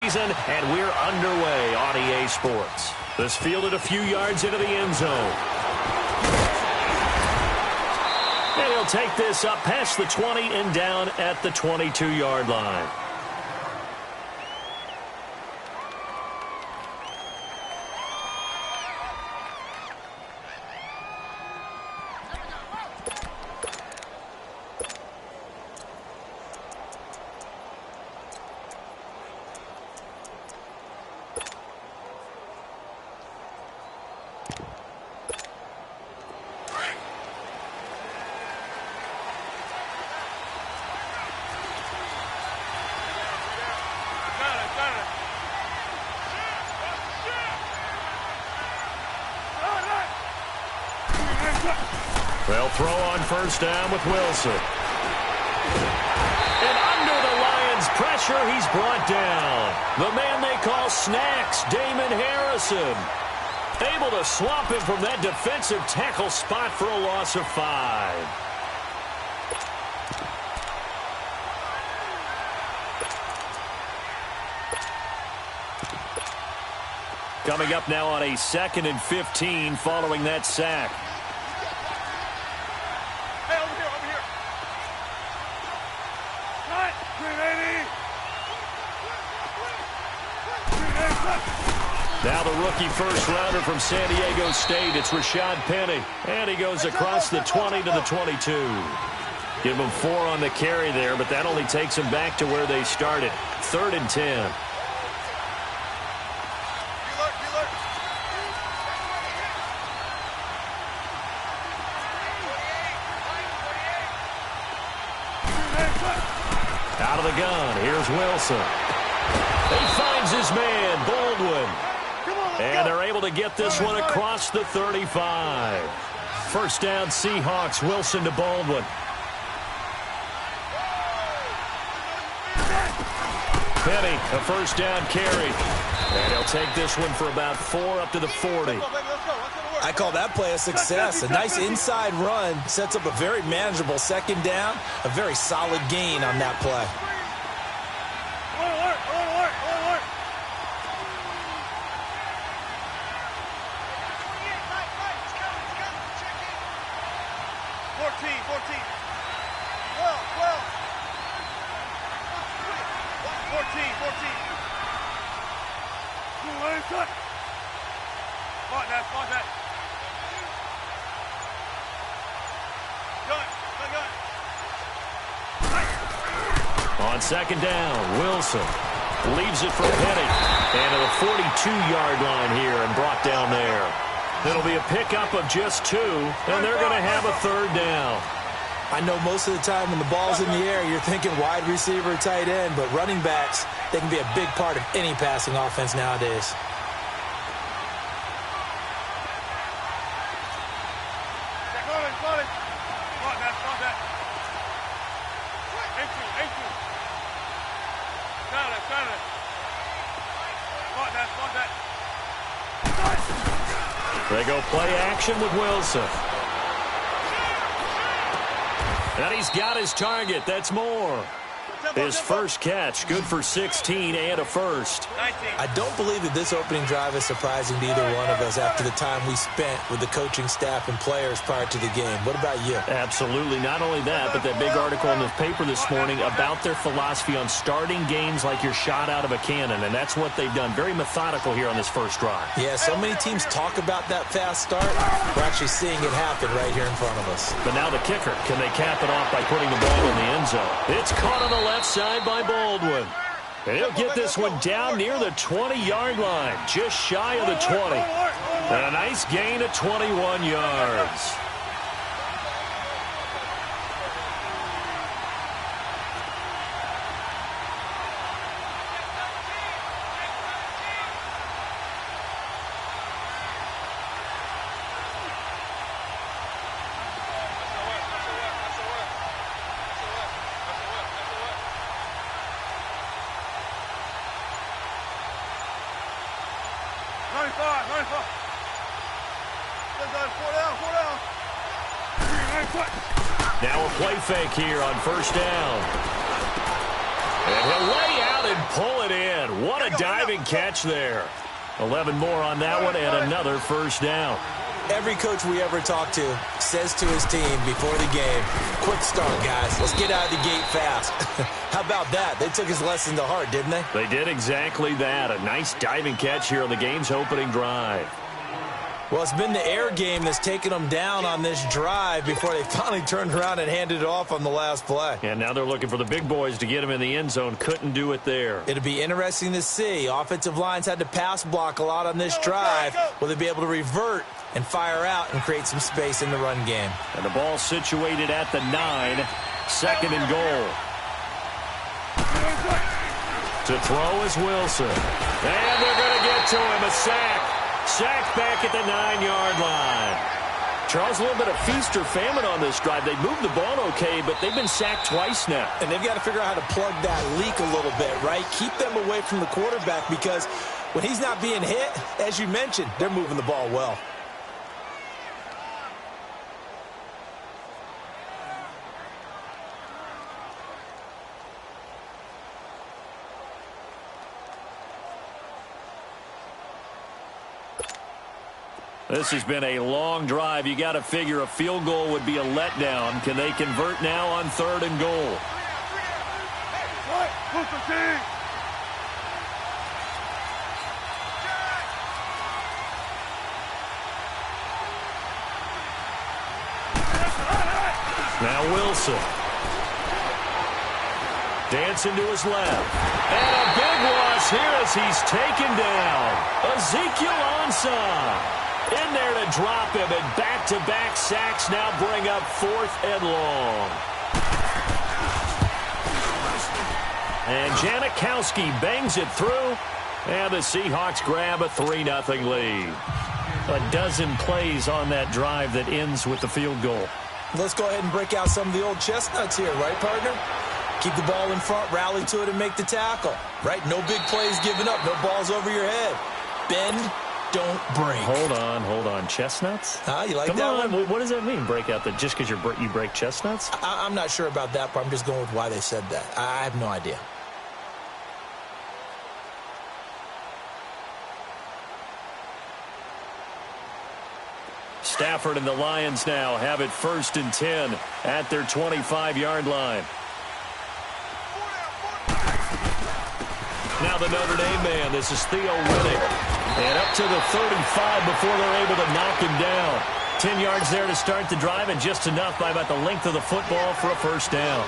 season, and we're underway on EA Sports. This fielded a few yards into the end zone. And he'll take this up past the 20 and down at the 22-yard line. They'll throw on first down with Wilson. And under the Lions' pressure, he's brought down. The man they call Snacks, Damon Harrison. Able to swamp him from that defensive tackle spot for a loss of 5. Coming up now on a 2nd and 15 following that sack. Now the rookie first-rounder from San Diego State, it's Rashad Penny. And he goes across the 20 to the 22. Give him 4 on the carry there, but that only takes him back to where they started. 3rd and 10. Out of the gun, here's Wilson. He finds his man, Baldwin. And they're able to get this one across the 35. First down, Seahawks. Wilson to Baldwin. Penny, a first down carry. And he'll take this one for about 4 up to the 40. I call that play a success. A nice inside run sets up a very manageable 2nd down. A very solid gain on that play. On 2nd down, Wilson leaves it for Penny. And to the 42-yard line here and brought down there. It'll be a pickup of just 2, and they're going to have a 3rd down. I know most of the time when the ball's in the air, you're thinking wide receiver, tight end, but running backs, they can be a big part of any passing offense nowadays. They go play action with Wilson. And he's got his target. That's more. His first catch, good for 16 and a first. I don't believe that this opening drive is surprising to either one of us after the time we spent with the coaching staff and players prior to the game. What about you? Absolutely. Not only that, but that big article in the paper this morning about their philosophy on starting games like you're shot out of a cannon, and that's what they've done. Very methodical here on this first drive. Yeah, so many teams talk about that fast start. We're actually seeing it happen right here in front of us. But now the kicker. Can they cap it off by putting the ball in the end zone? It's caught on the left side by Baldwin. And he'll get this one down near the 20-yard line, just shy of the 20. And a nice gain of 21 yards. Now a play fake here on first down. And he'll lay out out and pull it in. What a diving catch there. 11 more on that one and another first down. Every coach we ever talk to says to his team before the game, quick start, guys. Let's get out of the gate fast. How about that? They took his lesson to heart, didn't they? They did exactly that. A nice diving catch here on the game's opening drive. Well, it's been the air game that's taken them down on this drive before they finally turned around and handed it off on the last play. And now they're looking for the big boys to get him in the end zone. Couldn't do it there. It'll be interesting to see. Offensive lines had to pass block a lot on this drive. Will they be able to revert and fire out and create some space in the run game? And the ball situated at the 9. Second and goal. To throw is Wilson. And they're going to get to him. A sack. Sacked back at the 9-yard line. Charles, a little bit of feast or famine on this drive. They moved the ball okay, but they've been sacked twice now. And they've got to figure out how to plug that leak a little bit, right? Keep them away from the quarterback because when he's not being hit, as you mentioned, they're moving the ball well. This has been a long drive. You got to figure a field goal would be a letdown. Can they convert now on 3rd and goal? Now Wilson. Dancing to his left. And a big loss here as he's taken down. Ezekiel Ansah. In there to drop him, and back-to-back sacks now bring up 4th and long. And Janikowski bangs it through, and the Seahawks grab a 3-0 lead. A dozen plays on that drive that ends with the field goal. Let's go ahead and break out some of the old chestnuts here, right, partner? Keep the ball in front, rally to it, and make the tackle, right? No big plays given up, no balls over your head. Bend, don't break. Hold on. Chestnuts? You like Come that on. one? What does that mean, break out? Just because you break chestnuts? I'm not sure about that, but I'm just going with why they said that. I have no idea. Stafford and the Lions now have it 1st and 10 at their 25-yard line. Now the Notre Dame man. This is Theo Riddick. And up to the 35 before they're able to knock him down. 10 yards there to start the drive, and just enough by about the length of the football for a first down.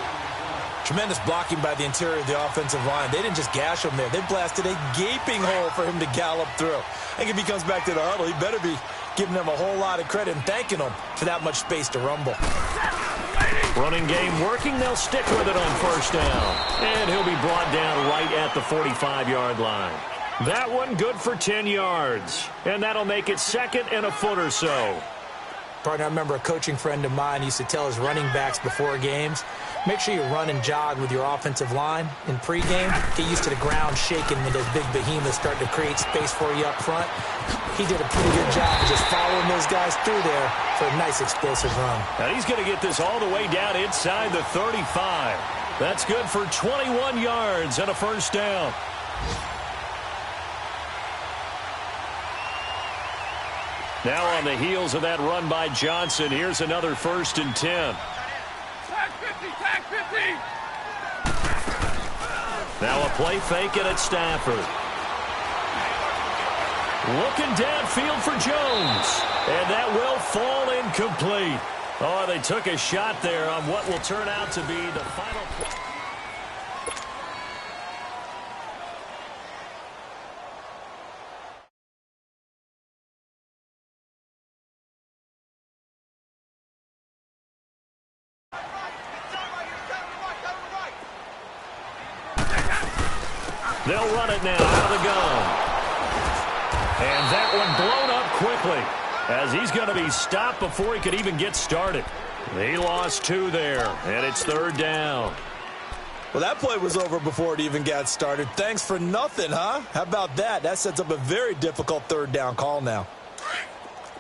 Tremendous blocking by the interior of the offensive line. They didn't just gash him there. They blasted a gaping hole for him to gallop through. I think if he comes back to the huddle, he better be giving them a whole lot of credit and thanking them for that much space to rumble. Running game working. They'll stick with it on first down. And he'll be brought down right at the 45-yard line. That one good for 10 yards. And that'll make it 2nd and a foot or so. Partner, I remember a coaching friend of mine used to tell his running backs before games, make sure you run and jog with your offensive line in pregame. Get used to the ground shaking when those big behemoths start to create space for you up front. He did a pretty good job of just following those guys through there for a nice explosive run. And he's going to get this all the way down inside the 35. That's good for 21 yards and a first down. Now on the heels of that run by Johnson, here's another 1st and 10. Tag 50, tag 50. Now a play fake it at Stafford. Looking downfield for Jones. And that will fall incomplete. Oh, they took a shot there on what will turn out to be the final play. They'll run it now out of the gun. And that one blown up quickly as he's going to be stopped before he could even get started. He lost 2 there, and it's 3rd down. Well, that play was over before it even got started. Thanks for nothing, huh? How about that? That sets up a very difficult 3rd down call now.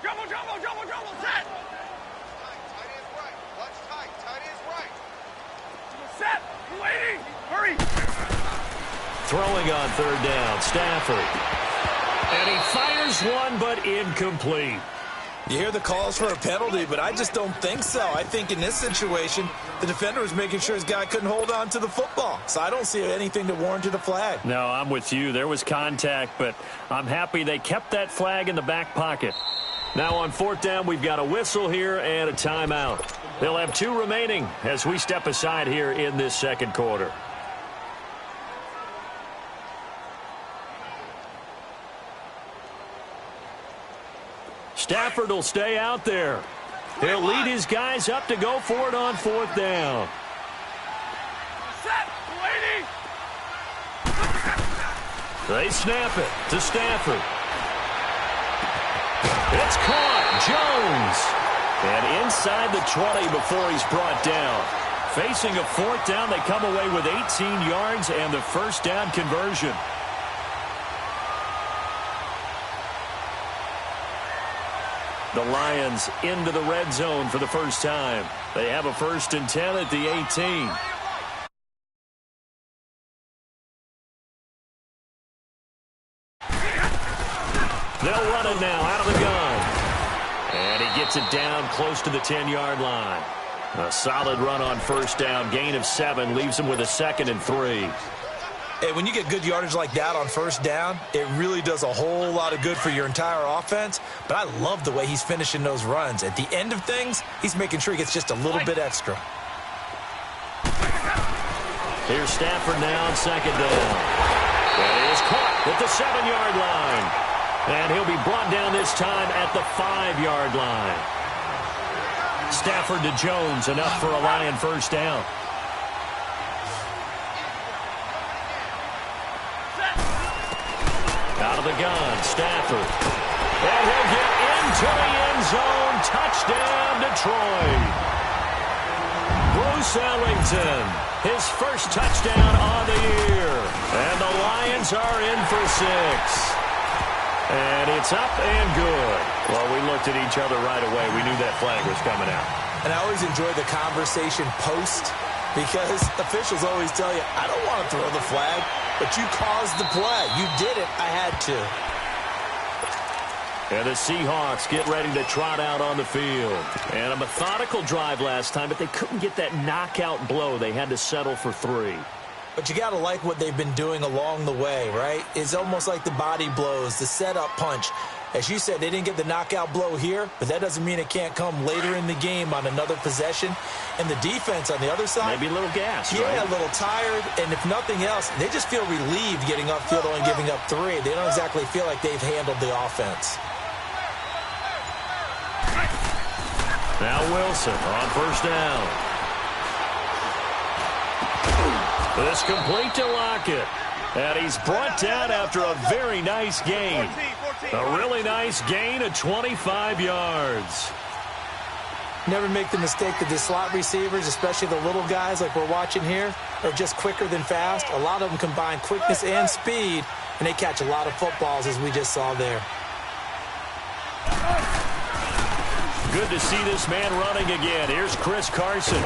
Jumbo, set. Tight is right. Watch tight. Tight is right. Set. Waiting. Hurry. throwing on third down. Stafford. And he fires one, but incomplete. You hear the calls for a penalty, but I just don't think so. I think in this situation, the defender was making sure his guy couldn't hold on to the football. So I don't see anything that warranted a flag. No, I'm with you. There was contact, but I'm happy they kept that flag in the back pocket. Now on fourth down, we've got a whistle here and a timeout. They'll have 2 remaining as we step aside here in this second quarter. Stafford will stay out there. He'll lead his guys up to go for it on fourth down. Set, lady. They snap it to Stafford. It's caught. Jones. And inside the 20 before he's brought down. Facing a fourth down, they come away with 18 yards and the first down conversion. The Lions into the red zone for the first time. They have a 1st and 10 at the 18. They'll run it now out of the gun. And he gets it down close to the 10-yard line. A solid run on first down. Gain of 7 leaves him with a 2nd and 3. Hey, when you get good yardage like that on first down, it really does a whole lot of good for your entire offense. But I love the way he's finishing those runs. At the end of things, he's making sure he gets just a little bit extra. Here's Stafford now on second down. That is caught at the 7-yard line. And he'll be brought down this time at the 5-yard line. Stafford to Jones, enough for a Lion first down. Out of the gun, Stafford. And he'll get into the end zone. Touchdown, Detroit. Bruce Ellington, his first touchdown on the year. And the Lions are in for 6. And it's up and good. Well, we looked at each other right away. We knew that flag was coming out. And I always enjoy the conversation post because officials always tell you, I don't want to throw the flag. But you caused the play. You did it. I had to. And the Seahawks get ready to trot out on the field. And a methodical drive last time, but they couldn't get that knockout blow. They had to settle for 3. But you got to like what they've been doing along the way, right? It's almost like the body blows, the setup punch. As you said, they didn't get the knockout blow here, but that doesn't mean it can't come later in the game on another possession. And the defense on the other side, maybe a little gassed, yeah, right? A little tired. And if nothing else, they just feel relieved getting upfield, only giving up 3. They don't exactly feel like they've handled the offense. Now Wilson on first down. This complete to Lockett. And he's brought down after a very nice gain. A really nice gain of 25 yards. Never make the mistake that the slot receivers, especially the little guys like we're watching here, are just quicker than fast. A lot of them combine quickness and speed, and they catch a lot of footballs, as we just saw there. Good to see this man running again. Here's Chris Carson.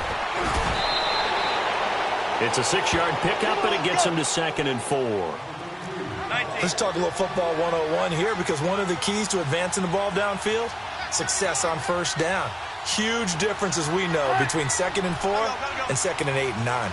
It's a 6-yard pickup, and it gets him to 2nd and 4. Let's talk a little football 101 here, because one of the keys to advancing the ball downfield, success on first down. Huge difference, as we know, between 2nd and 4 and 2nd and 8 and 9.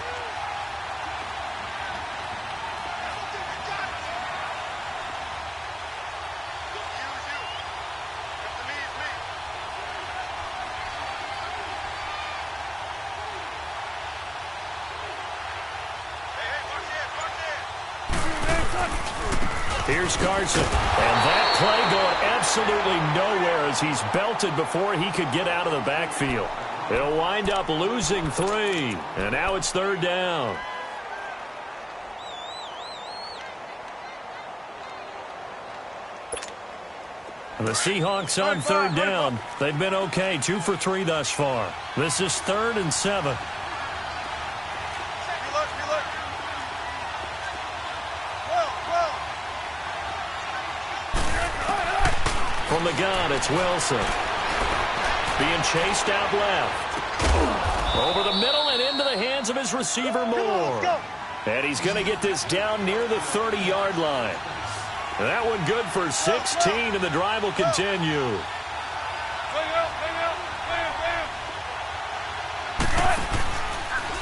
Here's Carson. And that play going absolutely nowhere as he's belted before he could get out of the backfield. He'll wind up losing 3. And now it's 3rd down. And the Seahawks on 3rd down. They've been okay. 2 for 3 thus far. This is 3rd and 7. From the gun, it's Wilson. Being chased out left. Over the middle and into the hands of his receiver, Moore. And he's going to get this down near the 30-yard line. That one good for 16, and the drive will continue.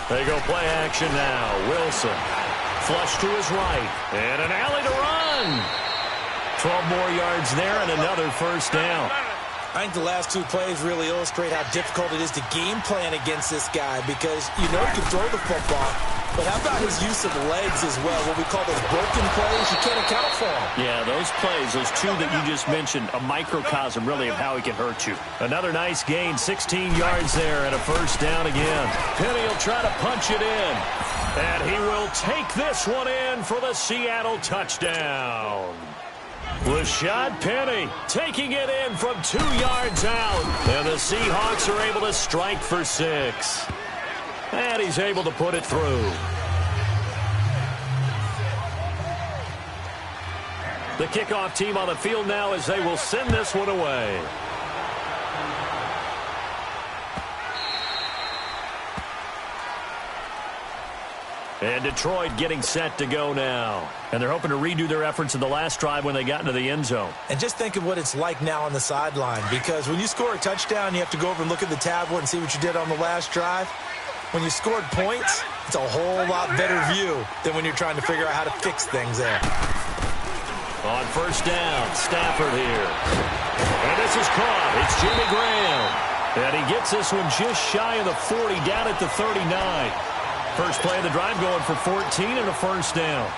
They go play action now. Wilson. Flush to his right. And an alley to run. 12 more yards there and another first down. I think the last two plays really illustrate how difficult it is to game plan against this guy because you know he can throw the football, but how about his use of legs as well? What we call those broken plays, you can't account for them. Yeah, those plays, those two that you just mentioned, a microcosm really of how he can hurt you. Another nice gain, 16 yards there and a first down again. Penny will try to punch it in, and he will take this one in for the Seattle touchdown. Rashad Penny taking it in from 2 yards out. And the Seahawks are able to strike for 6. And he's able to put it through. The kickoff team on the field now as they will send this one away. And Detroit getting set to go now. And they're hoping to redo their efforts in the last drive when they got into the end zone. And just think of what it's like now on the sideline, because when you score a touchdown, you have to go over and look at the tablet and see what you did on the last drive. When you scored points, it's a whole lot better view than when you're trying to figure out how to fix things there. On first down, Stafford here. And this is caught. It's Jimmy Graham. And he gets this one just shy of the 40, down at the 39. First play of the drive going for 14 and a first down.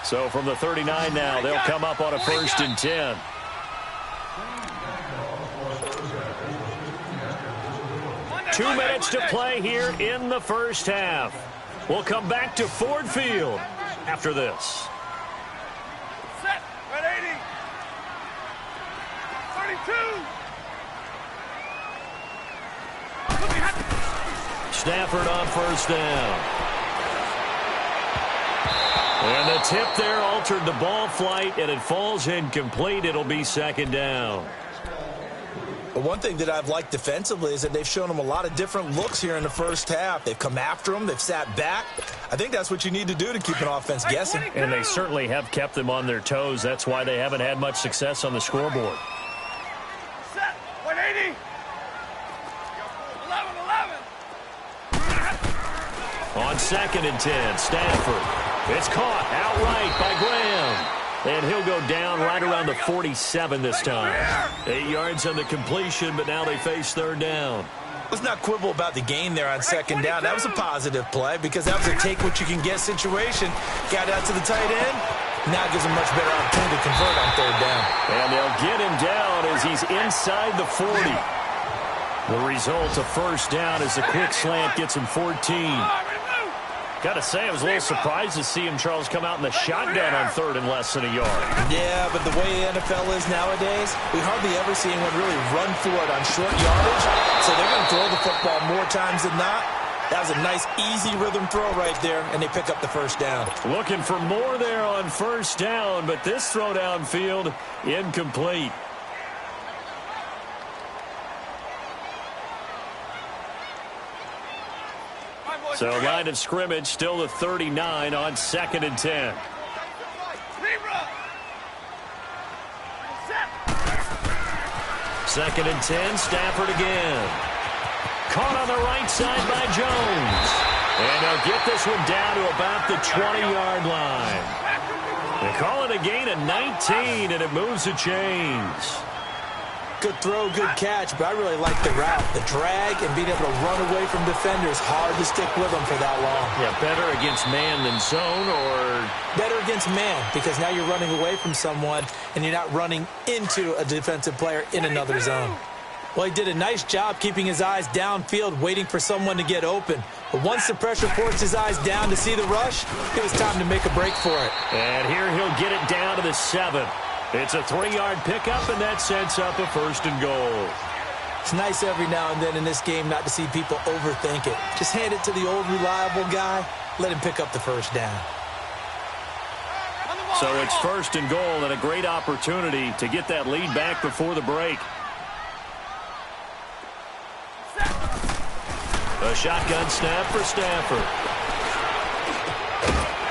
So from the 39 now, they'll come up on a 1st and 10. Two minutes to play here in the first half. We'll come back to Ford Field after this. Set. Red 80. 32. Stafford on first down. And the tip there altered the ball flight, and it falls incomplete. It'll be 2nd down. But one thing that I've liked defensively is that they've shown them a lot of different looks here in the first half. They've come after them. They've sat back. I think that's what you need to do to keep an offense guessing. And they certainly have kept them on their toes. That's why they haven't had much success on the scoreboard. Set. 180. 11. On 2nd and 10, Stafford. It's caught outright by Graham. And he'll go down right around the 47 this time. 8 yards on the completion, but now they face 3rd down. Let's not quibble about the gain there on 2nd down. That was a positive play because that was a take-what-you-can-get situation. Got out to the tight end. Now gives him much better opportunity to convert on 3rd down. And they'll get him down as he's inside the 40. The result, a first down as the quick slant gets him 14. Got to say, I was a little surprised to see him, Charles, come out in the shotgun on 3rd and less than a yard. Yeah, but the way the NFL is nowadays, we hardly ever see anyone really run for it on short yardage. So they're going to throw the football more times than not. That was a nice, easy rhythm throw right there, and they pick up the first down. Looking for more there on first down, but this throw downfield, incomplete. So line of scrimmage still the 39 on 2nd and 10. Second and 10, Stafford again. Caught on the right side by Jones. And they'll get this one down to about the 20-yard line. They call it a gain of 19, and it moves the chains. Good throw, good catch, but I really like the route. The drag and being able to run away from defenders, hard to stick with them for that long. Yeah, better against man than zone, or? Better against man, because now you're running away from someone and you're not running into a defensive player in another zone. Well, he did a nice job keeping his eyes downfield, waiting for someone to get open. But once the pressure forced his eyes down to see the rush, it was time to make a break for it. And here he'll get it down to the 7. It's a 3-yard pickup, and that sets up a 1st and goal. It's nice every now and then in this game not to see people overthink it. Just hand it to the old reliable guy. Let him pick up the first down. So So it's 1st and goal and a great opportunity to get that lead back before the break. A shotgun snap for Stafford.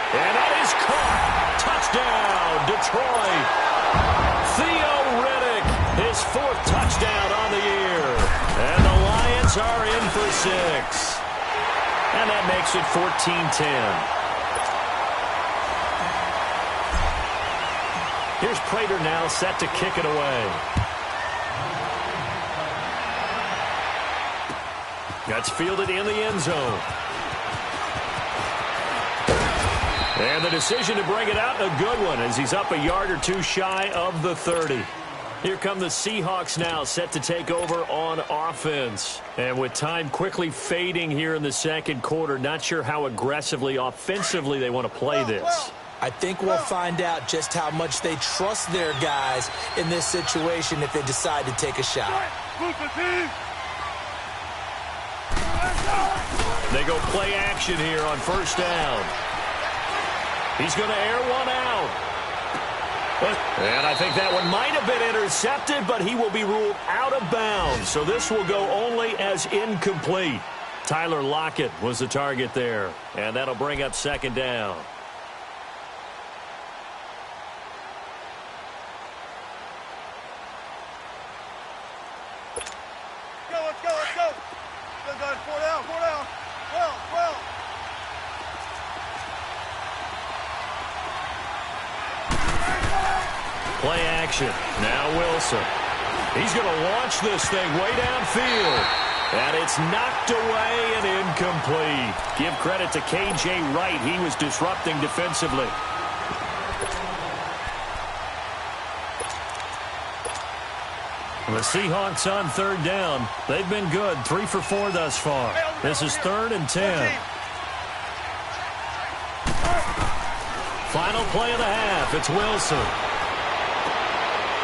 And that is caught. Touchdown, Detroit. Theo Riddick, his 4th touchdown on the year. And the Lions are in for 6. And that makes it 14-10. Here's Prater now set to kick it away. That's fielded in the end zone. And the decision to bring it out, a good one, as he's up a yard or two shy of the 30. Here come the Seahawks now, set to take over on offense. And with time quickly fading here in the second quarter, not sure how aggressively, offensively they want to play this. I think we'll find out just how much they trust their guys in this situation if they decide to take a shot. They go play action here on 1st down. He's going to air one out. And I think that one might have been intercepted, but he will be ruled out of bounds. So this will go only as incomplete. Tyler Lockett was the target there. And that'll bring up 2nd down. Let's go. Still going, 4 down. Well. Play action. Now Wilson. He's going to launch this thing way downfield. And it's knocked away and incomplete. Give credit to K.J. Wright. He was disrupting defensively. The Seahawks on 3rd down. They've been good. 3 for 4 thus far. This is 3rd and 10. Final play of the half. It's Wilson.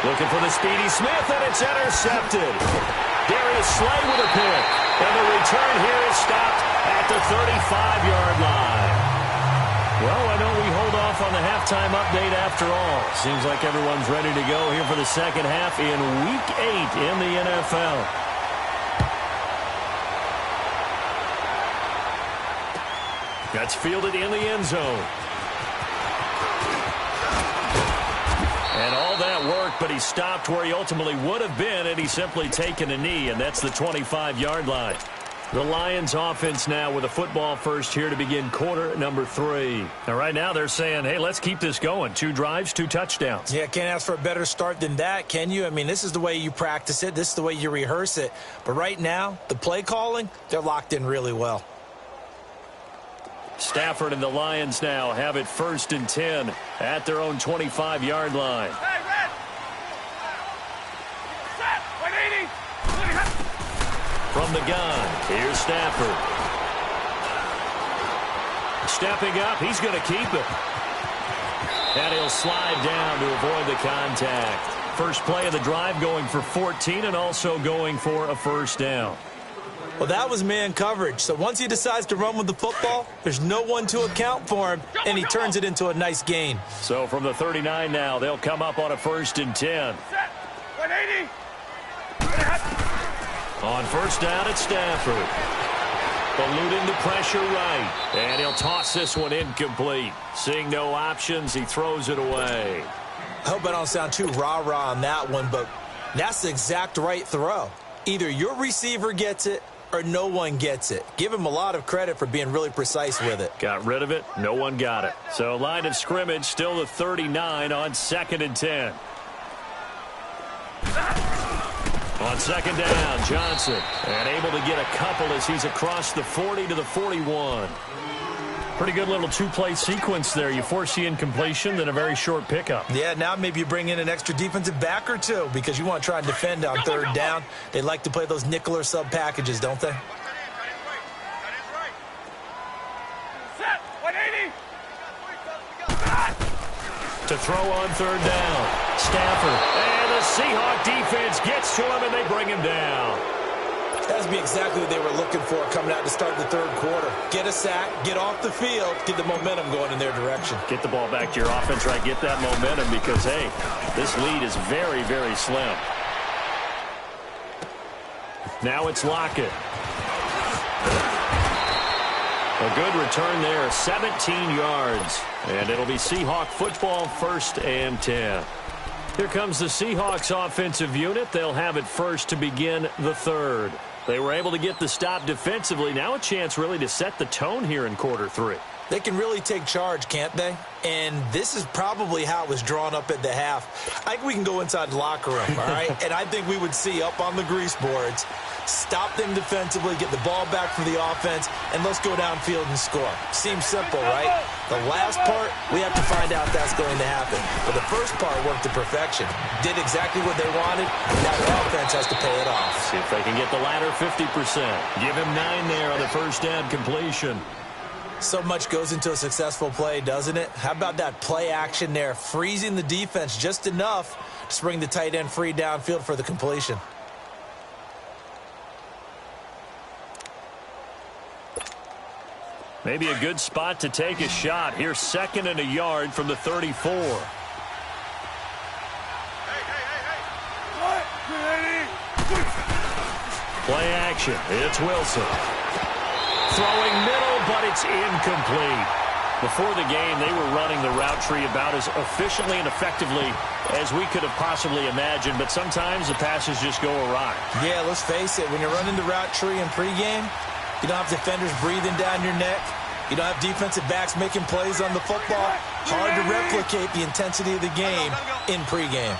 Looking for the speedy Smith, and it's intercepted. Darius Slay with a pick. And the return here is stopped at the 35-yard line. Well, why don't we hold off on the halftime update after all? Seems like everyone's ready to go here for the second half in Week 8 in the NFL. That's fielded in the end zone. And all that work, but he stopped where he ultimately would have been, and he's simply taken a knee, and that's the 25-yard line. The Lions offense now with a football first here to begin quarter number 3. And right now they're saying, hey, let's keep this going. 2 drives, 2 touchdowns. Yeah, can't ask for a better start than that, can you? I mean, this is the way you practice it. This is the way you rehearse it. But right now, the play calling, they're locked in really well. Stafford and the Lions now have it 1st and 10 at their own 25-yard line. Hey, Red! Set! 180! From the gun, here's Stafford. Stepping up, he's going to keep it. And he'll slide down to avoid the contact. First play of the drive going for 14 and also going for a 1st down. Well, that was man coverage. So once he decides to run with the football, there's no one to account for him, and he turns it into a nice gain. So from the 39 now, they'll come up on a 1st and 10. Set! 180! On 1st down at Stafford. Eluding the pressure right. And he'll toss this one incomplete. Seeing no options, he throws it away. I hope I don't sound too rah-rah on that one, but that's the exact right throw. Either your receiver gets it or no one gets it. Give him a lot of credit for being really precise with it. Got rid of it. No one got it. So line of scrimmage still the 39 on 2nd and 10. On 2nd down, Johnson. And able to get a couple as he's across the 40 to the 41. Pretty good little 2-play sequence there. You force the incompletion, then a very short pickup. Yeah, now maybe you bring in an extra defensive back or 2 because you want to try and defend on 3rd down. They like to play those nickel or sub packages, don't they? Set! 180! To throw on 3rd down. Stafford. And the Seahawk defense gets to him, and they bring him down. That's be exactly what they were looking for coming out to start the third quarter. Get a sack, get off the field, get the momentum going in their direction. Get the ball back to your offense, right? Get that momentum because, hey, this lead is very, very slim. Now it's Lockett. A good return there, 17 yards. And it'll be Seahawk football, 1st and 10. Here comes the Seahawks offensive unit. They'll have it first to begin the third. They were able to get the stop defensively. Now a chance really to set the tone here in quarter 3. They can really take charge, can't they? And this is probably how it was drawn up at the half. I think we can go inside the locker room, all right? And I think we would see up on the grease boards, stop them defensively, get the ball back for the offense, and let's go downfield and score. Seems simple, right? The last part, we have to find out if that's going to happen. But the first part worked to perfection. Did exactly what they wanted. Now the offense has to pay it off. See if they can get the latter 50%. Give him 9 there on the first down completion. So much goes into a successful play, doesn't it? How about that play action there, freezing the defense just enough to bring the tight end free downfield for the completion. Maybe a good spot to take a shot. Here's 2nd and a yard from the 34. Play action. It's Wilson. Throwing middle, but it's incomplete. Before the game, they were running the route tree about as efficiently and effectively as we could have possibly imagined, but sometimes the passes just go awry. Yeah, let's face it. When you're running the route tree in pregame, you don't have defenders breathing down your neck. You don't have defensive backs making plays on the football. Hard to replicate the intensity of the game in pregame.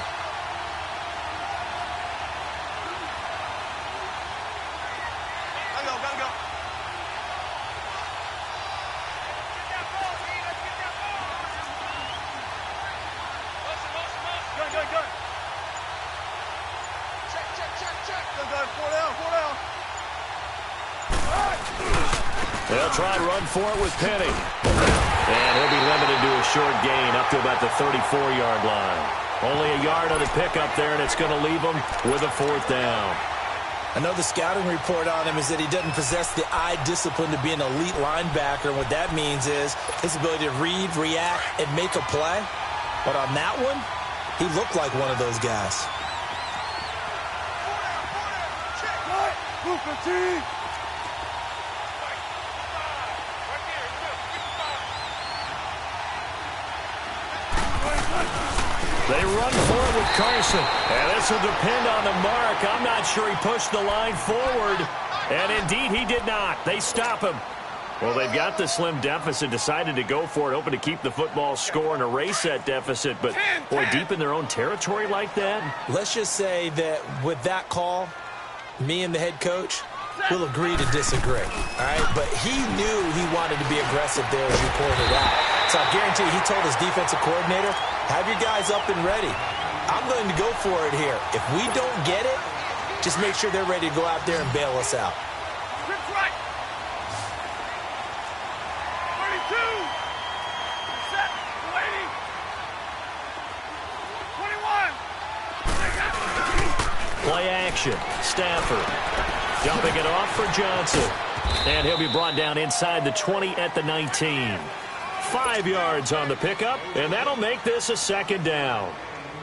They'll try and run for it with Penny. And he'll be limited to a short gain up to about the 34-yard line. Only a yard on the pickup there, and it's going to leave him with a 4th down. I know the scouting report on him is that he doesn't possess the eye discipline to be an elite linebacker. And what that means is his ability to read, react, and make a play. But on that one, he looked like one of those guys. They run for it with Carson. And this will depend on the mark. I'm not sure he pushed the line forward. And indeed, he did not. They stop him. Well, they've got the slim deficit, decided to go for it, hoping to keep the football score and erase that deficit. But, boy, deep in their own territory like that. Let's just say that with that call, me and the head coach will agree to disagree. All right? But he knew he wanted to be aggressive there, as you pointed out. So I guarantee you, he told his defensive coordinator, have your guys up and ready. I'm going to go for it here. If we don't get it, just make sure they're ready to go out there and bail us out. Right. 32. Set. Waiting. 21. Play action. Stafford dumping it off for Johnson. And he'll be brought down inside the 20 at the 19. 5 yards on the pickup, and that'll make this a 2nd down.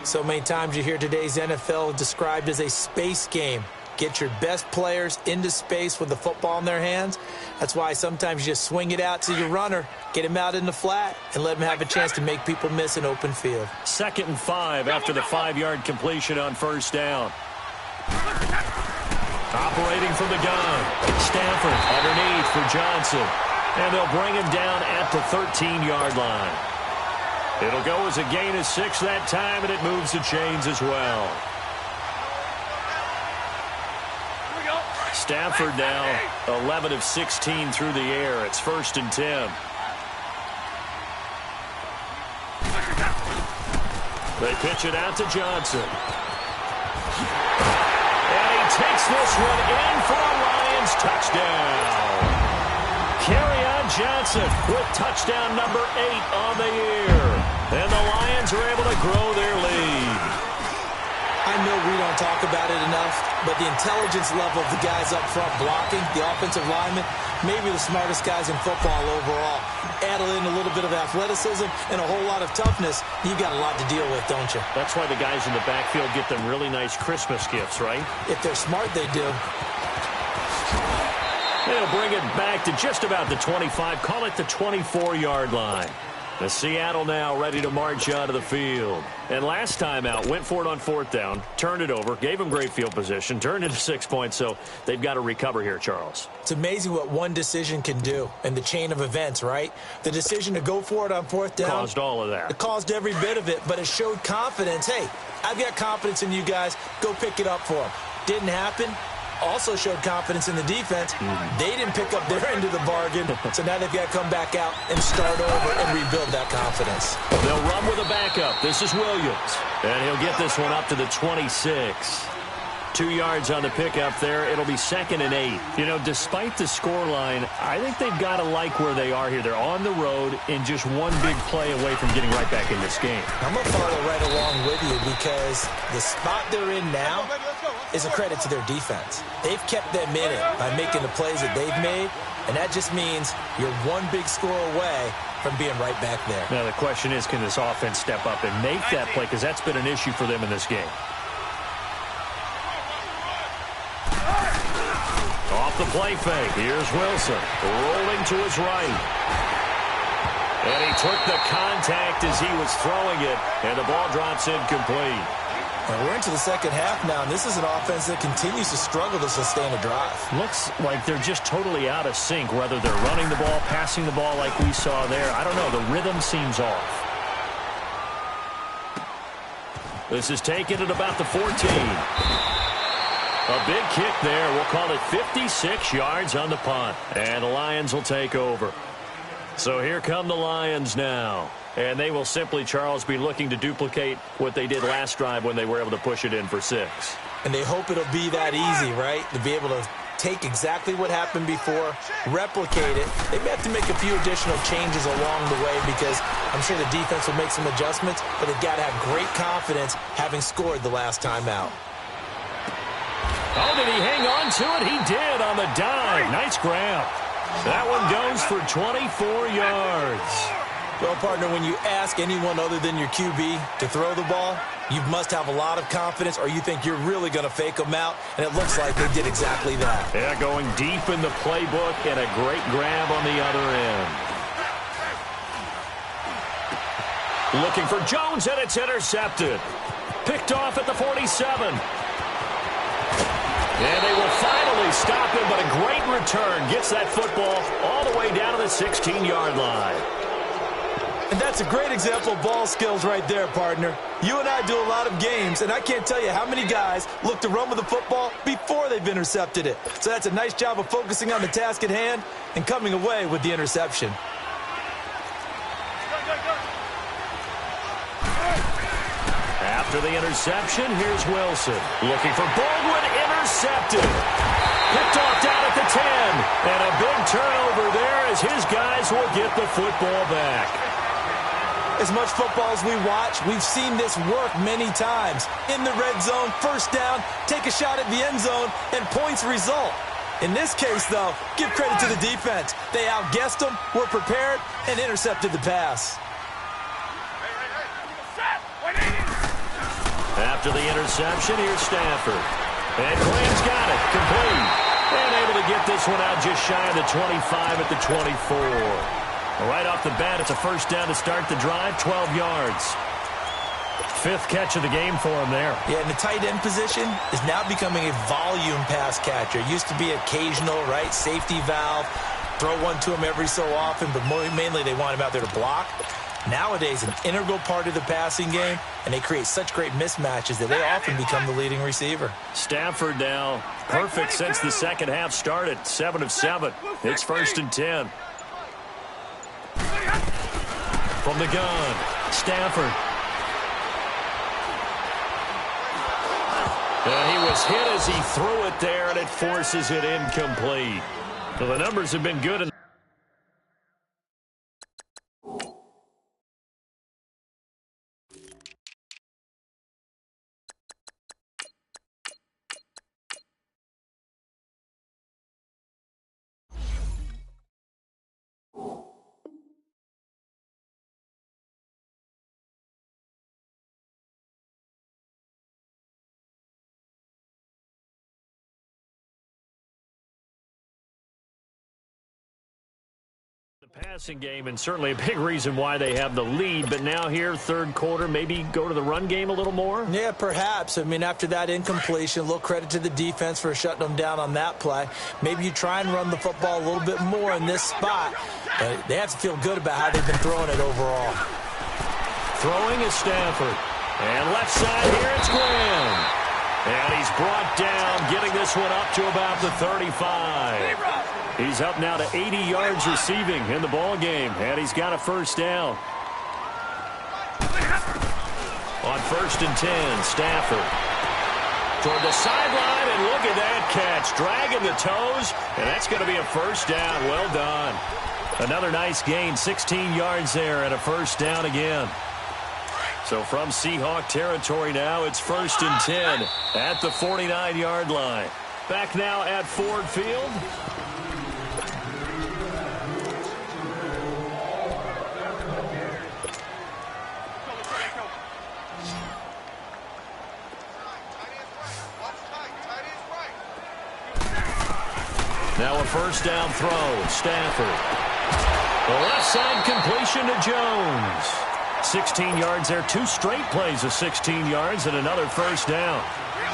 So many times you hear today's NFL described as a space game. Get your best players into space with the football in their hands. That's why sometimes you just swing it out to your runner, get him out in the flat, and let him have a chance to make people miss an open field. 2nd and 5 after the 5-yard completion on 1st down. Operating from the gun. Stafford underneath for Johnson. And they'll bring him down at the 13-yard line. It'll go as a gain of 6 that time, and it moves the chains as well. Stafford now 11 of 16 through the air. It's 1st and 10. They pitch it out to Johnson. And he takes this one in for a Lions touchdown. Kerryon Johnson with touchdown number 8 on the year. And the Lions are able to grow their lead. I know we don't talk about it enough, but the intelligence level of the guys up front blocking, the offensive linemen, maybe the smartest guys in football overall. Add in a little bit of athleticism and a whole lot of toughness, you've got a lot to deal with, don't you? That's why the guys in the backfield get them really nice Christmas gifts, right? If they're smart, they do. They'll bring it back to just about the 25, call it the 24-yard line. The Seattle now ready to march onto the field. And last time out, went for it on fourth down, turned it over, gave them great field position, turned into 6 points, so they've got to recover here, Charles. It's amazing what one decision can do in the chain of events, right? The decision to go for it on fourth down. Caused all of that. It caused every bit of it, but it showed confidence. Hey, I've got confidence in you guys. Go pick it up for them. Didn't happen. Also showed confidence in the defense. They didn't pick up their end of the bargain, so now they've got to come back out and start over and rebuild that confidence. They'll run with a backup. This is Williams, and he'll get this one up to the 26. 2 yards on the pickup there. It'll be 2nd and 8. You know, despite the scoreline, I think they've got to like where they are here. They're on the road and just one big play away from getting right back in this game. I'm going to follow right along with you because the spot they're in now is a credit to their defense. They've kept them in it by making the plays that they've made, and that just means you're one big score away from being right back there. Now, the question is, can this offense step up and make that play? Because that's been an issue for them in this game. Off the play fake. Here's Wilson rolling to his right. And he took the contact as he was throwing it, and the ball drops incomplete. And we're into the second half now, and this is an offense that continues to struggle to sustain a drive. Looks like they're just totally out of sync, whether they're running the ball, passing the ball like we saw there. I don't know. The rhythm seems off. This is taken at about the 14. A big kick there. We'll call it 56 yards on the punt. And the Lions will take over. So here come the Lions now. And they will simply, Charles, be looking to duplicate what they did last drive when they were able to push it in for 6. And they hope it'll be that easy, right? To be able to take exactly what happened before, replicate it. They may have to make a few additional changes along the way because I'm sure the defense will make some adjustments, but they've got to have great confidence having scored the last time out. Oh, did he hang on to it? He did on the dive. Nice grab. That one goes for 24 yards. Well, partner, when you ask anyone other than your QB to throw the ball, you must have a lot of confidence or you think you're really going to fake them out, and it looks like they did exactly that. Yeah, going deep in the playbook and a great grab on the other end. Looking for Jones, and it's intercepted. Picked off at the 47. And they will finally stop him, but a great return. Gets that football all the way down to the 16-yard line. And that's a great example of ball skills right there, partner. You and I do a lot of games, and I can't tell you how many guys look to run with the football before they've intercepted it. So that's a nice job of focusing on the task at hand and coming away with the interception. After the interception, here's Wilson. Looking for Baldwin, intercepted. Picked off down at the 10. And a big turnover there as his guys will get the football back. As much football as we watch, we've seen this work many times. In the red zone, first down, take a shot at the end zone, and points result. In this case, though, give credit to the defense. They outguessed them, were prepared, and intercepted the pass. After the interception, here's Stafford. And Graham's got it, complete. And able to get this one out just shy of the 25 at the 24. Right off the bat, it's a first down to start the drive, 12 yards. 5th catch of the game for him there. Yeah, and the tight end position is now becoming a volume pass catcher. It used to be occasional, right, safety valve, throw one to him every so often, but mainly they want him out there to block. Nowadays, an integral part of the passing game, and they create such great mismatches that they often become the leading receiver. Stafford now, perfect since the second half started, 7 of 7. It's 1st and 10. From the gun, Stafford. And he was hit as he threw it there, and it forces it incomplete. So the numbers have been good. Passing game, and certainly a big reason why they have the lead. But now here, third quarter, maybe go to the run game a little more? Yeah, perhaps. I mean, after that incompletion, a little credit to the defense for shutting them down on that play. Maybe you try and run the football a little bit more in this spot. But they have to feel good about how they've been throwing it overall. Throwing is Stafford. And left side here, it's Graham. And he's brought down, getting this one up to about the 35. He's up now to 80 yards receiving in the ball game, and he's got a first down. On 1st and 10, Stafford toward the sideline, and look at that catch, dragging the toes, and that's going to be a first down. Well done. Another nice gain, 16 yards there, and a first down again. So from Seahawk territory now, it's 1st and 10 at the 49-yard line. Back now at Ford Field. Now a first down throw. Stafford. The left side completion to Jones. 16 yards there. 2 straight plays of 16 yards and another first down.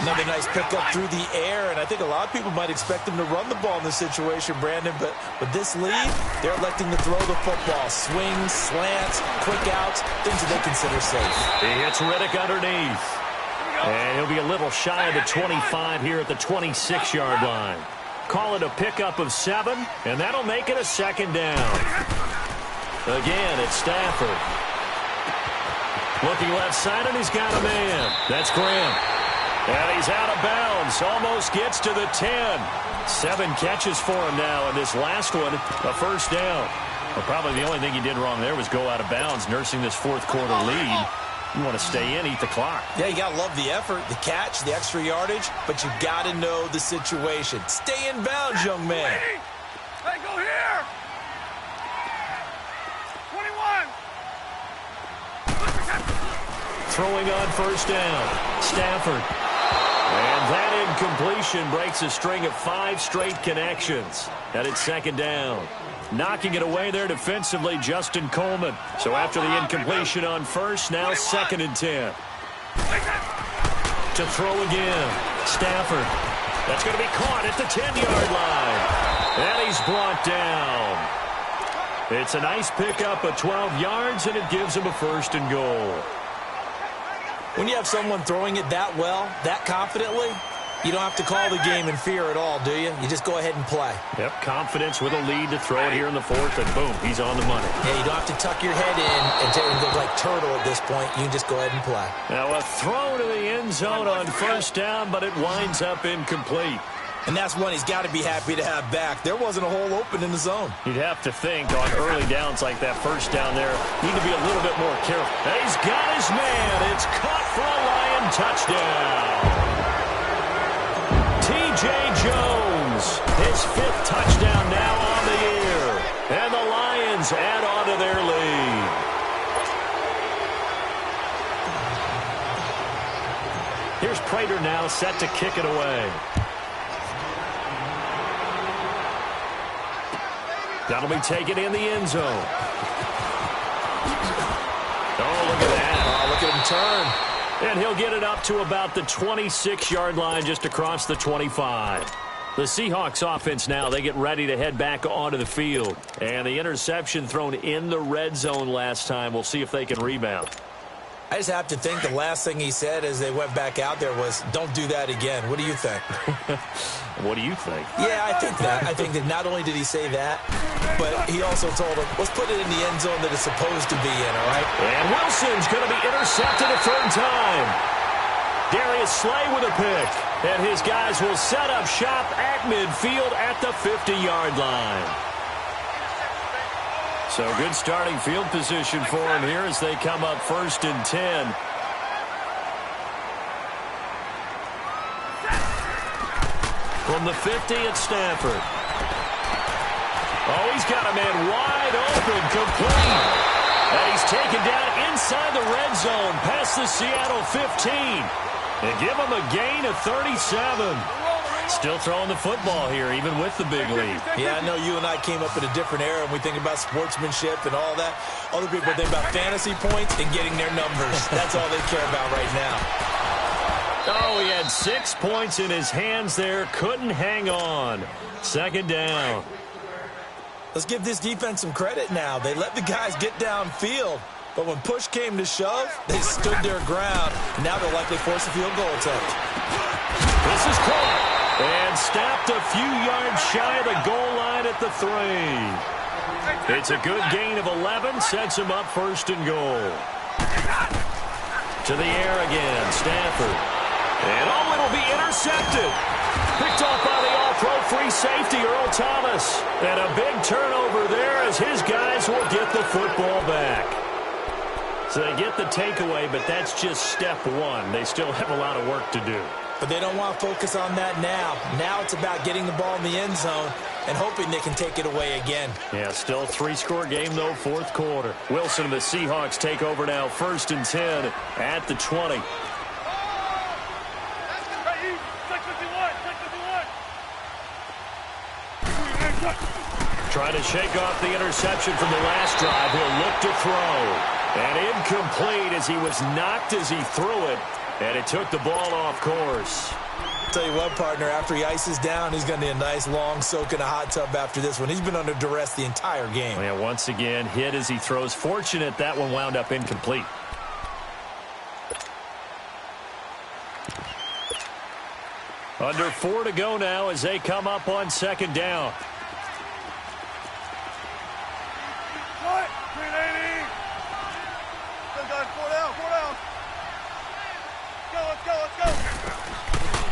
Another nice pickup through the air, and I think a lot of people might expect him to run the ball in this situation, Brandon, but with this lead, they're electing to throw the football. Swings, slants, quick outs, things that they consider safe. He hits Riddick underneath. And he'll be a little shy of the 25 here at the 26-yard line. Call it a pickup of 7, and that'll make it a second down. Again, it's Stafford. Looking left side, and he's got a man. That's Graham. And he's out of bounds. Almost gets to the 10. 7 catches for him now, and this last one, a first down. Well, probably the only thing he did wrong there was go out of bounds, nursing this fourth quarter lead. You want to stay in, eat the clock. Yeah, you got to love the effort, the catch, the extra yardage, but you got to know the situation. Stay in bounds, young man. Hey, go here! 21! Throwing on first down. Stafford. And that incompletion breaks a string of 5 straight connections. And it's second down. Knocking it away there defensively, Justin Coleman. So after the incompletion on first, now 2nd and 10. To throw again. Stafford. That's going to be caught at the 10-yard line. And he's brought down. It's a nice pickup of 12 yards, and it gives him a 1st and goal. When you have someone throwing it that well, that confidently, you don't have to call the game in fear at all, do you? You just go ahead and play. Yep, confidence with a lead to throw it here in the 4th, and boom, he's on the money. Yeah, you don't have to tuck your head in and go like turtle at this point. You can just go ahead and play. Now a throw to the end zone on first down, but it winds up incomplete. And that's one he's got to be happy to have back. There wasn't a hole open in the zone. You'd have to think on early downs like that first down there, need to be a little bit more careful. And he's got his man. It's caught for a Lion touchdown. T.J. Jones, his 5th touchdown now on the year. And the Lions add on to their lead. Here's Prater now set to kick it away. That'll be taken in the end zone. Oh, look at that. Oh, look at him turn. And he'll get it up to about the 26-yard line, just across the 25. The Seahawks offense now, they get ready to head back onto the field. And the interception thrown in the red zone last time. We'll see if they can rebound. I just have to think the last thing he said as they went back out there was, don't do that again. What do you think? What do you think? Yeah, I think that. I think that not only did he say that, but he also told him, let's put it in the end zone that it's supposed to be in, all right? And Wilson's going to be intercepted a 3rd time. Darius Slay with a pick. And his guys will set up shop at midfield at the 50-yard line. So good starting field position for him here as they come up 1st and 10. From the 50, it's Stafford. Oh, he's got a man wide open, complete. And he's taken down inside the red zone past the Seattle 15. And give him a gain of 37. Still throwing the football here, even with the big lead. Yeah, I know you and I came up in a different era, and we think about sportsmanship and all that. Other people think about fantasy points and getting their numbers. That's all they care about right now. Oh, he had 6 points in his hands there. Couldn't hang on. Second down. Let's give this defense some credit now. They let the guys get downfield, but when push came to shove, they stood their ground. Now they'll likely force a field goal attempt. This is caught and stopped a few yards shy of the goal line at the 3. It's a good gain of 11, sets him up first and goal. To the air again, Stafford. And it'll be intercepted. Picked off by the all-pro free safety, Earl Thomas. And a big turnover there as his guys will get the football back. So they get the takeaway, but that's just step one. They still have a lot of work to do. But they don't want to focus on that now. Now it's about getting the ball in the end zone and hoping they can take it away again. Yeah, still 3-score game, though, fourth quarter. Wilson and the Seahawks take over now, 1st and 10 at the 20. Trying to shake off the interception from the last drive. He'll look to throw. And incomplete as he was knocked as he threw it. And it took the ball off course. I'll tell you what, partner, after he ices down, he's going to need a nice long soak in a hot tub after this one. He's been under duress the entire game. Yeah, once again, hit as he throws. Fortunate that one wound up incomplete. Under 4 to go now as they come up on second down.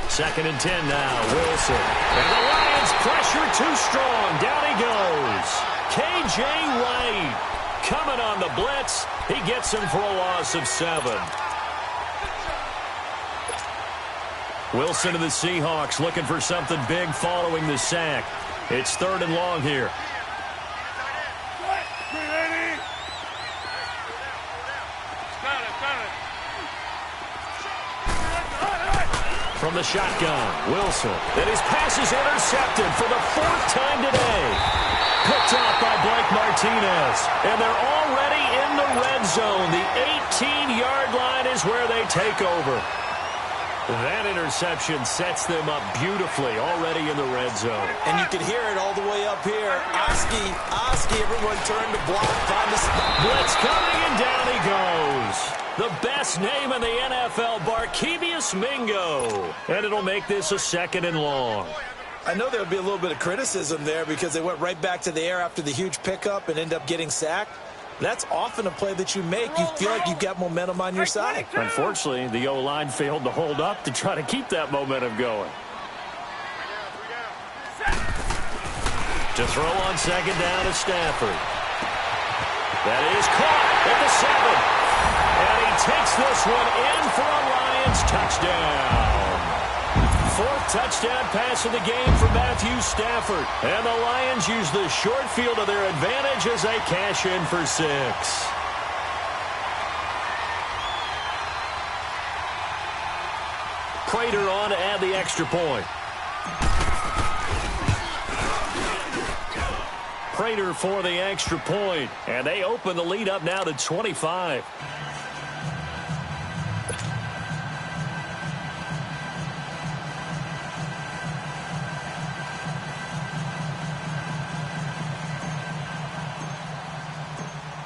Second and 10 now, Wilson. And the Lions pressure too strong. Down he goes. K.J. Wright coming on the blitz. He gets him for a loss of 7. Wilson and the Seahawks looking for something big following the sack. It's 3rd and long here. From the shotgun, Wilson. And his pass is intercepted for the 4th time today. Picked off by Blake Martinez. And they're already in the red zone. The 18-yard line is where they take over. That interception sets them up beautifully already in the red zone. And you can hear it all the way up here. Oski, everyone turn to block. Find the blitz coming, and down he goes. The best name in the NFL, Barkevious Mingo. And it'll make this a 2nd and long. I know there'll be a little bit of criticism there because they went right back to the air after the huge pickup and end up getting sacked. That's often a play that you make. You feel like you've got momentum on your side. Unfortunately, the O-line failed to hold up to try to keep that momentum going. To throw on second down to Stafford. That is caught at the 7. And he takes this one in for a Lions touchdown. 4th touchdown pass of the game for Matthew Stafford. And the Lions use the short field to their advantage as they cash in for 6. Prater on to add the extra point. Prater for the extra point. And they open the lead up now to 25.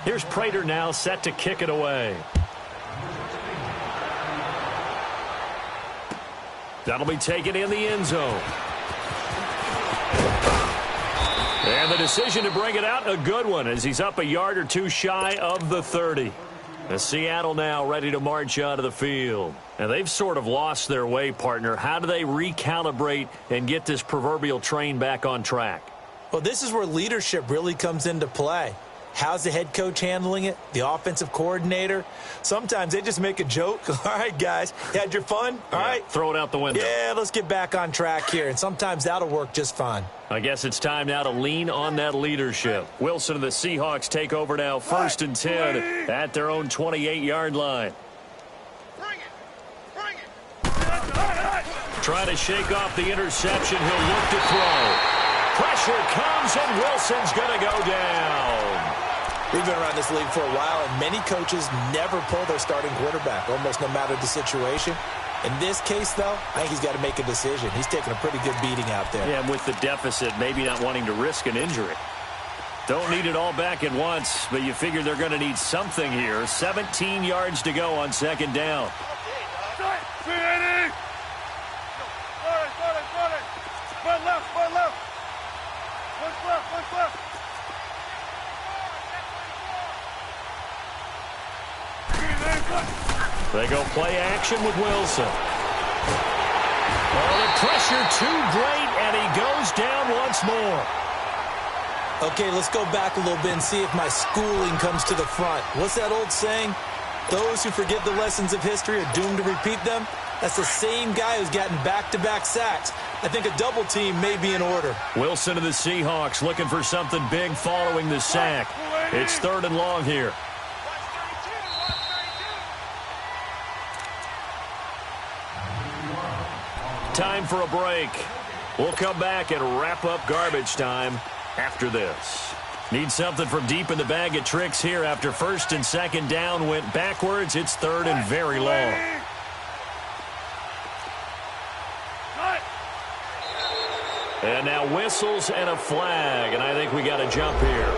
Here's Prater now set to kick it away. That'll be taken in the end zone. And the decision to bring it out, a good one, as he's up a yard or two shy of the 30. And Seattle now ready to march out of the field. And they've sort of lost their way, partner. How do they recalibrate and get this proverbial train back on track? Well, this is where leadership really comes into play. How's the head coach handling it? The offensive coordinator? Sometimes they just make a joke. All right, guys, you had your fun? All right. Throw it out the window. Yeah, let's get back on track here. And sometimes that'll work just fine. I guess it's time now to lean on that leadership. Wilson and the Seahawks take over now, 1st and 10 at their own 28-yard line. Trying to shake off the interception. He'll look to throw. Pressure comes, and Wilson's going to go down. We've been around this league for a while, and many coaches never pull their starting quarterback, almost no matter the situation. In this case, though, I think he's got to make a decision. He's taking a pretty good beating out there. Yeah, and with the deficit, maybe not wanting to risk an injury. Don't need it all back at once, but you figure they're going to need something here. 17 yards to go on second down. They go play action with Wilson. Oh, the pressure too great, and he goes down once more. Okay, let's go back a little bit and see if my schooling comes to the front. What's that old saying? Those who forget the lessons of history are doomed to repeat them. That's the same guy who's gotten back-to-back sacks. I think a double team may be in order. Wilson of the Seahawks looking for something big following the sack. It's 3rd and long here. Time for a break. We'll come back and wrap up garbage time after this. Need something from deep in the bag of tricks here after 1st and 2nd down went backwards. It's 3rd and very long. And now whistles and a flag, and I think we got a jump here.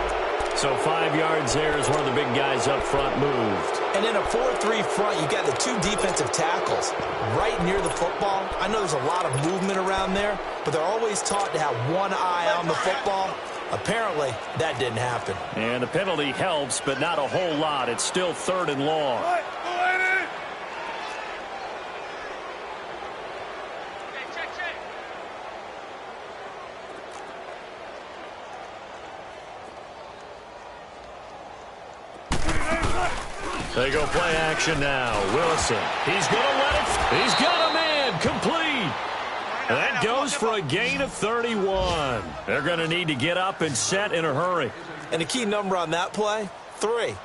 So 5 yards there as one of the big guys up front moved. And in a 4-3 front, you got the 2 defensive tackles right near the football. I know there's a lot of movement around there, but they're always taught to have one eye on the football. Apparently, that didn't happen. And the penalty helps, but not a whole lot. It's still 3rd and long. They go play action now. Wilson. He's going to let it. He's got a man. Complete. And that goes for a gain of 31. They're going to need to get up and set in a hurry. And the key number on that play, 3.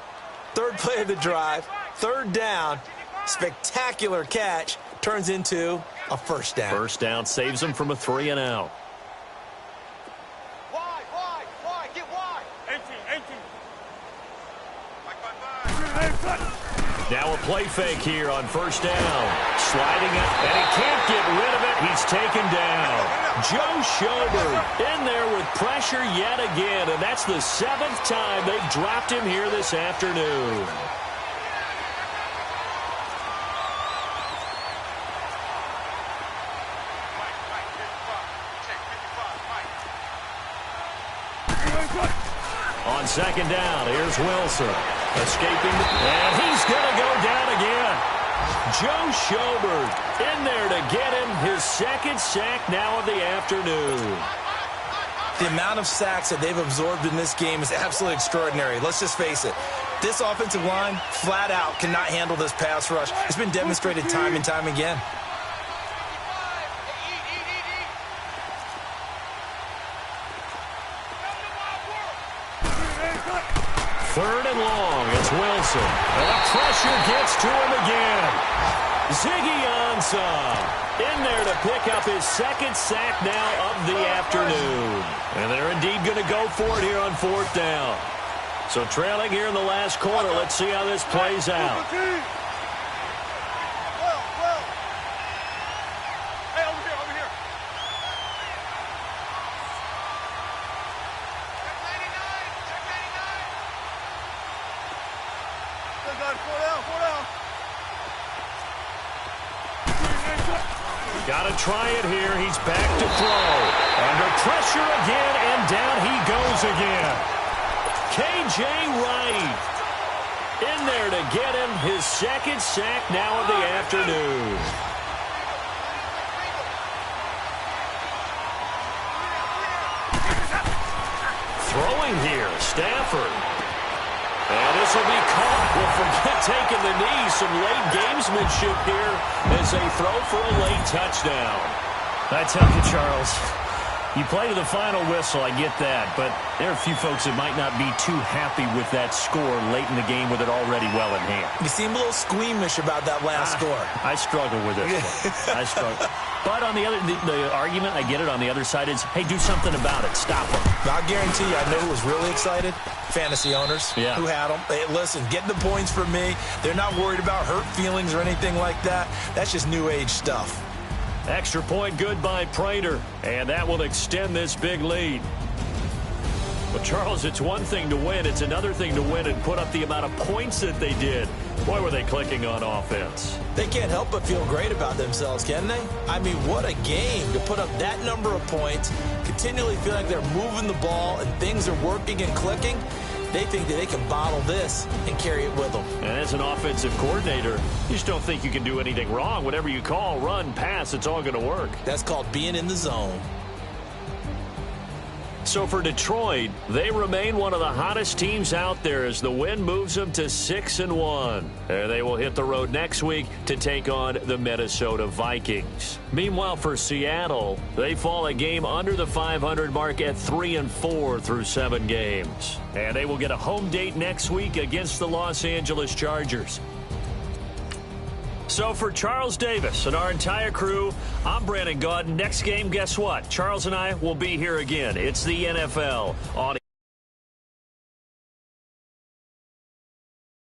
3rd play of the drive, 3rd down, spectacular catch, turns into a 1st down. 1st down saves them from a 3 and out. Wide, get wide. 18. Now a play fake here on 1st down. Sliding it, and he can't get rid of it. He's taken down. Joe Schobert in there with pressure yet again, and that's the 7th time they've dropped him here this afternoon. On 2nd down, here's Wilson. Escaping, and he's going to go down again. Joe Schobert in there to get him his 2nd sack now of the afternoon. The amount of sacks that they've absorbed in this game is absolutely extraordinary. Let's just face it. This offensive line, flat out, cannot handle this pass rush. It's been demonstrated time and time again. Third and long, it's Wilson. And the pressure gets to him again. Ziggy Ansah in there to pick up his 2nd sack now of the afternoon. And they're indeed going to go for it here on 4th down. So trailing here in the last quarter, let's see how this plays out. Got to try it here. He's back to throw. Under pressure again, and down he goes again. K.J. Wright in there to get him his 2nd sack now of the afternoon. Throwing here, Stafford. And this will be caught. Well, forget taking the knee. Some late gamesmanship here as they throw for a late touchdown. I tell you, Charles, You play to the final whistle, I get that, but there are a few folks that might not be too happy with that score late in the game with it already well in hand. You seem a little squeamish about that last score. I struggle with this one. I struggle. But on the argument, I get it, on the other side is, hey, do something about it. Stop them. I'll guarantee you, I know who was really excited. Fantasy owners who had them. Hey, listen, getting the points for me. They're not worried about hurt feelings or anything like that. That's just new age stuff. Extra point good by Prater, and that will extend this big lead. Well, Charles, it's one thing to win. It's another thing to win and put up the amount of points that they did. Boy, were they clicking on offense. They can't help but feel great about themselves, can they? I mean, what a game to put up that number of points, continually feel like they're moving the ball and things are working and clicking. They think that they can bottle this and carry it with them. And as an offensive coordinator, you just don't think you can do anything wrong. Whatever you call, run, pass, it's all going to work. That's called being in the zone. So for Detroit, they remain one of the hottest teams out there as the win moves them to 6-1. They will hit the road next week to take on the Minnesota Vikings. Meanwhile, for Seattle, they fall a game under the 500 mark at 3-4 through 7 games. And they will get a home date next week against the Los Angeles Chargers. So for Charles Davis and our entire crew, I'm Brandon Gaudin. Next game, guess what? Charles and I will be here again. It's the NFL on